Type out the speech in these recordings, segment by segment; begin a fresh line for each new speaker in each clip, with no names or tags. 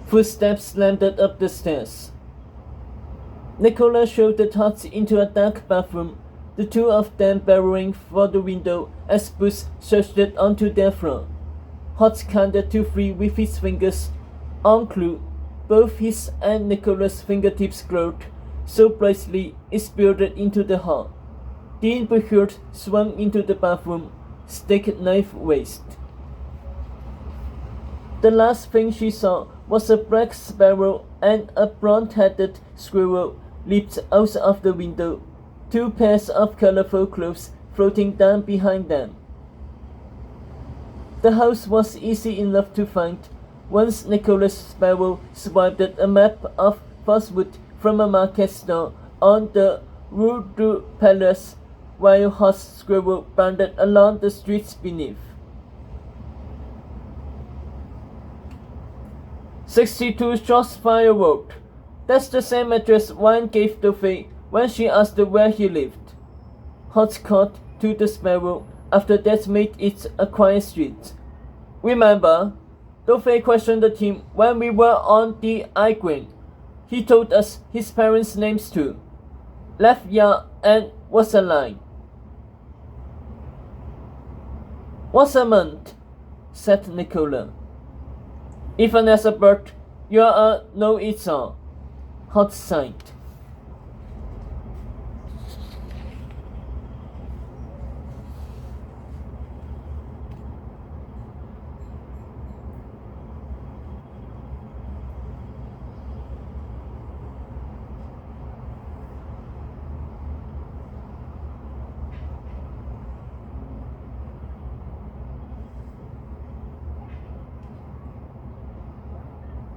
Footsteps slammed up the stairs. Nicola shouldered Hot into a dark bathroom, the two of them burrowing for the window as Boots surged onto their floor. Hot counted to 3 with his fingers on clue. Both his and Nicola's fingertips glowed so brightly it spilled into the hall. Dean Bouchard swung into the bathroom, stick knife waist. The last thing she saw was a black sparrow and a blonde-headed squirrel leaped out of the window, 2 pairs of colorful clothes floating down behind them. The house was easy enough to find once Nicholas Sparrow swiped a map of Fosswood from a market stall on the Rue du Palace, while Hot Squirrel bounded along the streets beneath. 62 Shropshire Road. That's the same address Wine gave Duffy when she asked where he lived. Hot called to the Sparrow after that made it a quiet street. Remember, Duffy questioned him when we were on the Igraine. He told us his parents' names too. Lafayette and Rosaline. Rosamond, said Nicola. Even as a bird, you're a know-it-all. Hot sighed.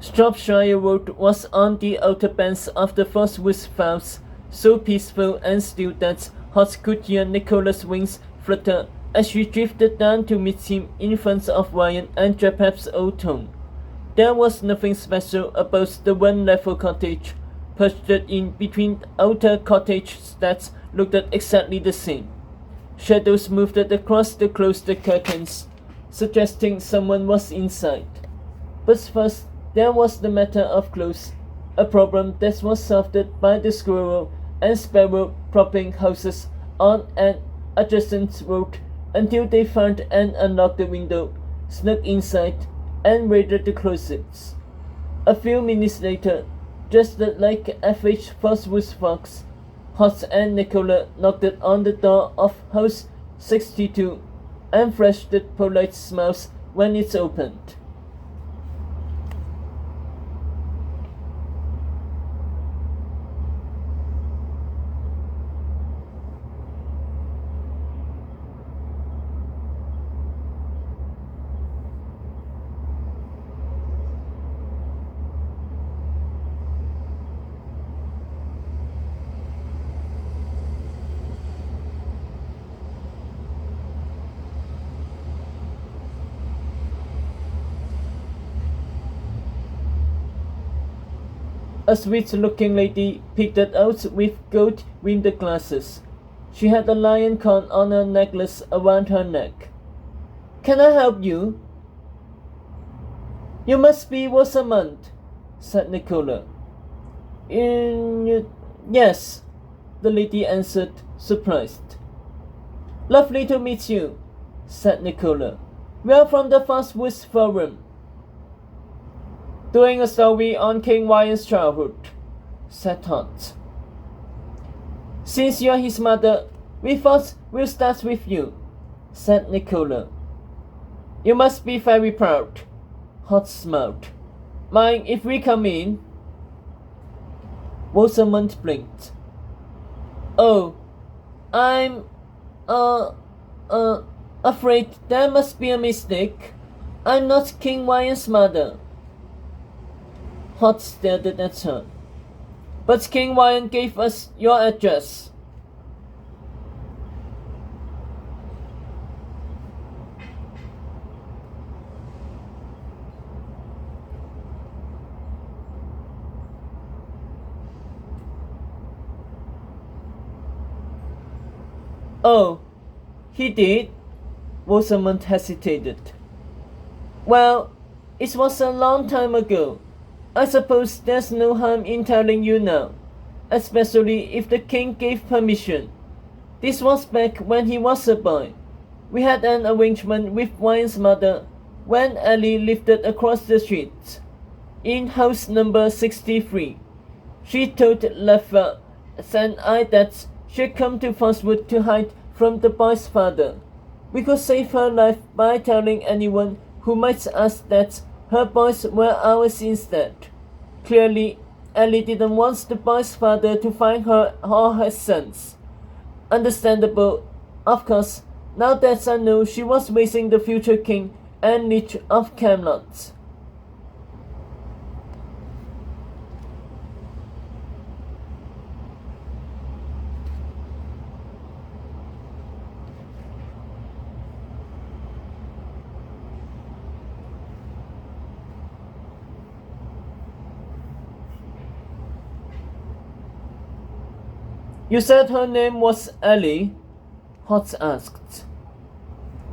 Shropshire Road was on the outer banks of the Fosswood Fells, so peaceful and still that Hot could hear Nicola's wings flutter as she drifted down to meet him in front of Ryan and Japheth's old home. There was nothing special about the one-level cottage, perched in between outer cottages that looked exactly the same. Shadows moved across the closed curtains, suggesting someone was inside. But first, there was the matter of clothes, a problem that was solved by the squirrel and sparrow propping houses on an adjacent road until they found and unlocked the window, snuck inside, and raided the closets. A few minutes later, just like F.H. Fosswood's fox, Hot and Nicola knocked on the door of House 62 and flashed polite smiles when it opened. A sweet-looking lady peeked out with gold window glasses. She had a lion corn on her necklace around her neck. "Can I help you?" "You must be Rosamond," said Nicola. Yes," the lady answered, surprised. "Lovely to meet you," said Nicola. "We are from the Fosswood Forum." "Doing a story on King Ryan's childhood," said Hot. "Since you're his mother, we thought we'll start with you," said Nicola. "You must be very proud," Hot smiled. "Mind if we come in?" Rosamond blinked. "Oh, I'm afraid there must be a mistake. I'm not King Ryan's mother." Hot stared at her. "But King Ryan gave us your address." "Oh, he did?" Rosamond hesitated. "Well, it was a long time ago. I suppose there's no harm in telling you now, especially if the king gave permission. This was back when he was a boy. We had an arrangement with Ryan's mother when Ellie lived across the street, in house number 63. She told Leffa and I that she'd come to Foxwood to hide from the boy's father. We could save her life by telling anyone who might ask that her boys were ours instead. Clearly, Ellie didn't want the boy's father to find her or her sons. Understandable, of course, now that I know she was raising the future king and leech of Camelot. You said her name was Ellie? Hotz asked.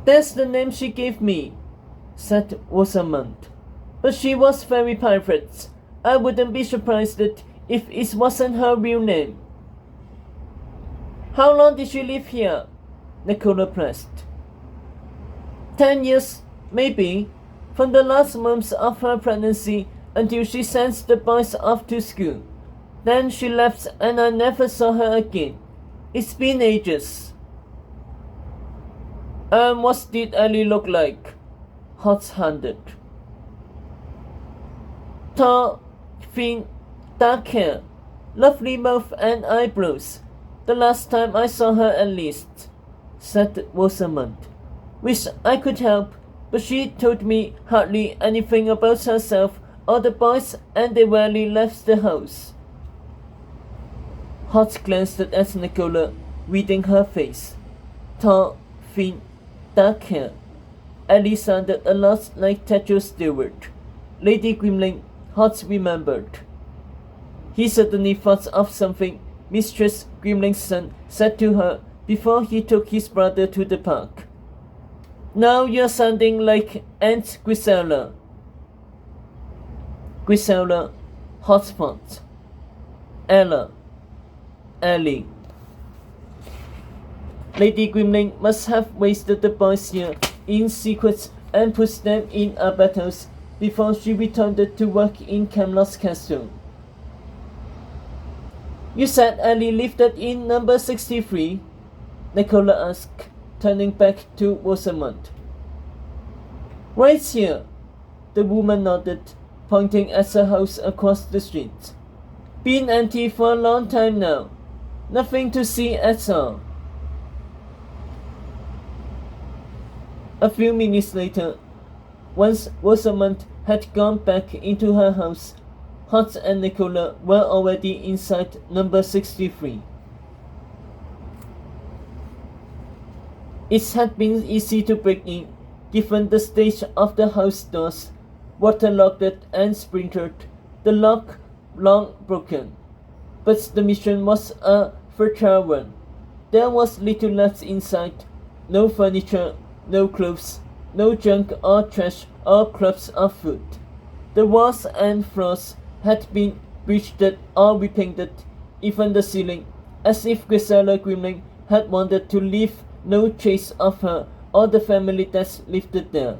That's the name she gave me, said Rosamund. But she was very private. I wouldn't be surprised if it wasn't her real name. How long did she live here? Nicola pressed. 10 years, maybe, from the last months of her pregnancy until she sent the boys off to school. Then she left and I never saw her again. It's been ages. What did Ellie look like? Hotz handed. Tall, thin, dark hair, lovely mouth and eyebrows. The last time I saw her at least, said Rosamund. Wish I could help, but she told me hardly anything about herself or the boys and they rarely left the house. Hotz glanced at Nicola, reading her face. Tall, thin, dark hair. Ellie sounded a lot like Tetra Stewart. Lady Grimling, Hotz remembered. He suddenly thought of something Mistress Grimling's son said to her before he took his brother to the park. Now you're sounding like Aunt Grisella. Grisella, Hotz thought. Ella. Ellie. Lady Grimling must have wasted the boys here in secret and put them in our battles before she returned to work in Camelot's castle. You said Ellie lived in number 63? Nicola asked, turning back to Rosamund. Right here, the woman nodded, pointing at her house across the street. Been empty for a long time now. Nothing to see at all. A few minutes later, once Rosamund had gone back into her house, Hotz and Nicola were already inside number 63. It had been easy to break in, given the state of the house doors, waterlogged and splintered, the lock long broken. But the mission was a fertile one. There was little left inside, no furniture, no clothes, no junk or trash or crumbs of food. The walls and floors had been bleached or repainted, even the ceiling, as if Grisella Grimling had wanted to leave no trace of her or the family that lived there.